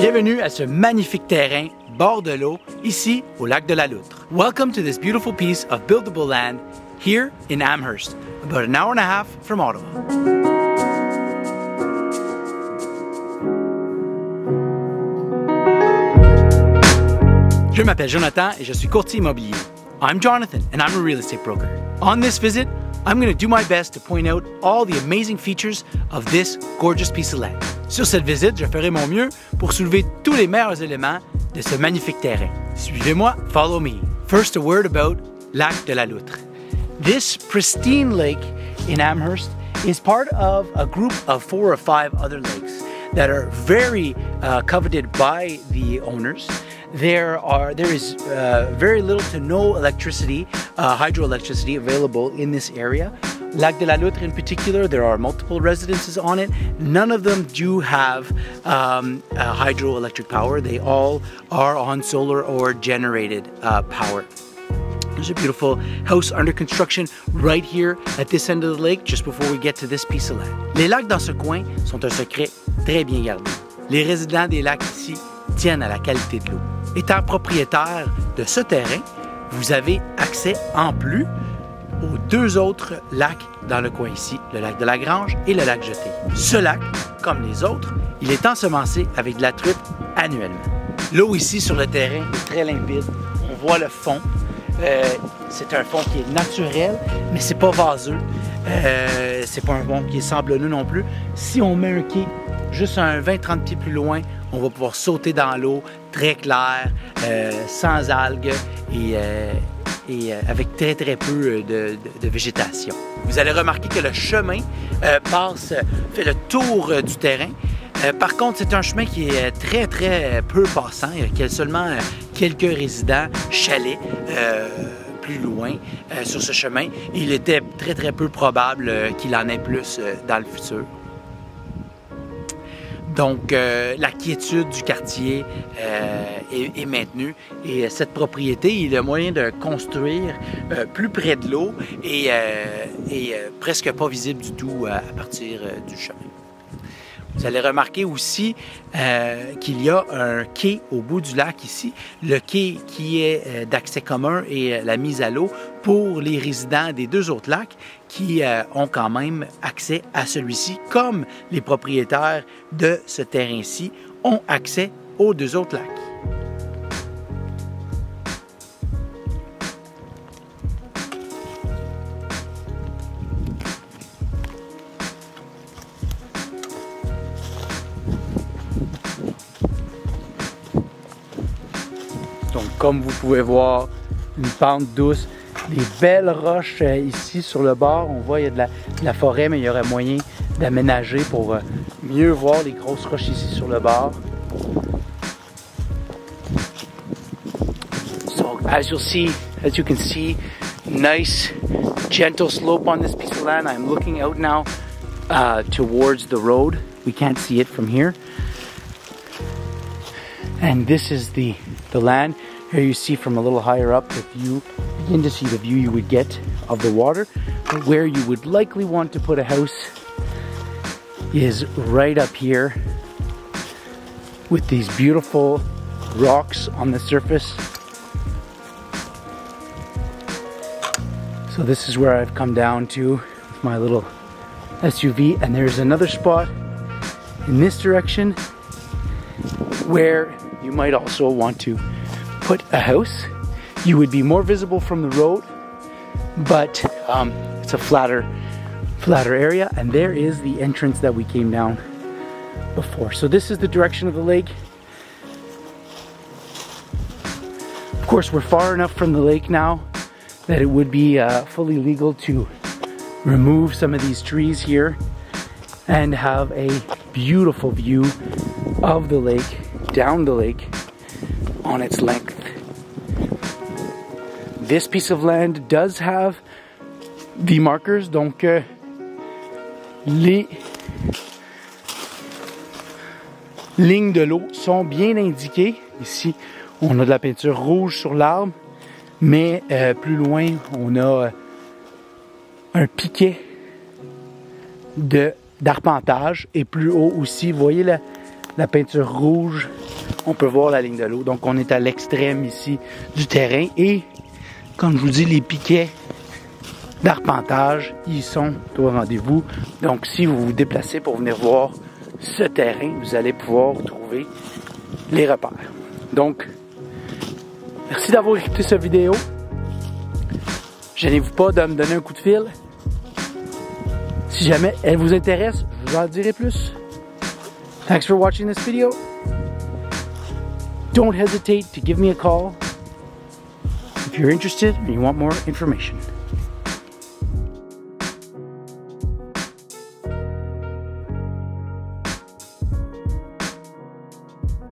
Bienvenue à ce magnifique terrain bord de l'eau, ici au lac de la Loutre. Welcome to this beautiful piece of buildable land here in Amherst, about an hour and a half from Ottawa. Je m'appelle Jonathan et je suis courtier immobilier. I'm Jonathan and I'm a real estate broker. On this visit, I'm going to do my best to point out all the amazing features of this gorgeous piece of land. Sur cette visite, je ferai mon mieux pour soulever tous les meilleurs éléments de ce magnifique terrain. Suivez-moi, follow me. First, a word about Lac de la Loutre. This pristine lake in Amherst is part of a group of 4 or 5 other lakes that are very coveted by the owners. There is very little to no electricity, hydroelectricity available in this area. Lac de la Loutre in particular, there are multiple residences on it. None of them do have hydroelectric power. They all are on solar or generated power. There's a beautiful house under construction right here at this end of the lake, just before we get to this piece of land. Les lacs dans ce coin sont un secret très bien gardé. Les résidents des lacs ici tiennent à la qualité de l'eau. Étant propriétaire de ce terrain, vous avez accès en plus aux 2 autres lacs dans le coin ici, le lac de la Grange et le lac Jeté. Ce lac, comme les autres, il est ensemencé avec de la truite annuellement. L'eau ici sur le terrain est très limpide. On voit le fond. C'est un fond qui est naturel, mais c'est pas vaseux. C'est pas un fond qui est sablonneux non plus. Si on met un quai juste un 20-30 pieds plus loin, on va pouvoir sauter dans l'eau, très clair, sans algues et avec très peu de végétation. Vous allez remarquer que le chemin fait le tour du terrain. Par contre, c'est un chemin qui est très peu passant. Il y a seulement quelques résidents, chalets, plus loin sur ce chemin. Il était très peu probable qu'il en ait plus dans le futur. Donc, la quiétude du quartier est maintenue et cette propriété, il y a moyen de construire plus près de l'eau et presque pas visible du tout à partir du chemin. Vous allez remarquer aussi qu'il y a un quai au bout du lac ici, le quai qui est d'accès commun et la mise à l'eau pour les résidents des 2 autres lacs qui ont quand même accès à celui-ci, comme les propriétaires de ce terrain-ci ont accès aux 2 autres lacs. Donc, comme vous pouvez voir, une pente douce, des belles roches ici sur le bord. On voit il y a de la forêt, mais il y aurait moyen d'aménager pour mieux voir les grosses roches ici sur le bord. So, as you can see, nice, gentle slope on this piece of land. I'm looking out now towards the road. We can't see it from here. And this is the land. Here you see from a little higher up the view, begin to see the view you would get of the water. But where you would likely want to put a house is right up here with these beautiful rocks on the surface. So this is where I've come down to with my little SUV, and there's another spot in this direction where you might also want to put a house. You would be more visible from the road, but it's a flatter area, and there is the entrance that we came down before. So this is the direction of the lake. Of course, we're far enough from the lake now that it would be fully legal to remove some of these trees here and have a beautiful view of the lake, down the lake, on its length. This piece of land does have the markers, donc les lignes de l'eau sont bien indiquées. Ici, on a de la peinture rouge sur l'arbre, mais plus loin, on a un piquet d'arpentage et plus haut aussi, vous voyez la peinture rouge on peut voir la ligne de l'eau. Donc on est à l'extrême ici du terrain et comme je vous dis, les piquets d'arpentage, ils sont au rendez-vous. Donc si vous vous déplacez pour venir voir ce terrain, vous allez pouvoir trouver les repères. Donc, merci d'avoir écouté cette vidéo. Gênez-vous pas de me donner un coup de fil. Si jamais elle vous intéresse, je vous en dirai plus. Thanks for watching this video. Don't hesitate to give me a call if you're interested and you want more information.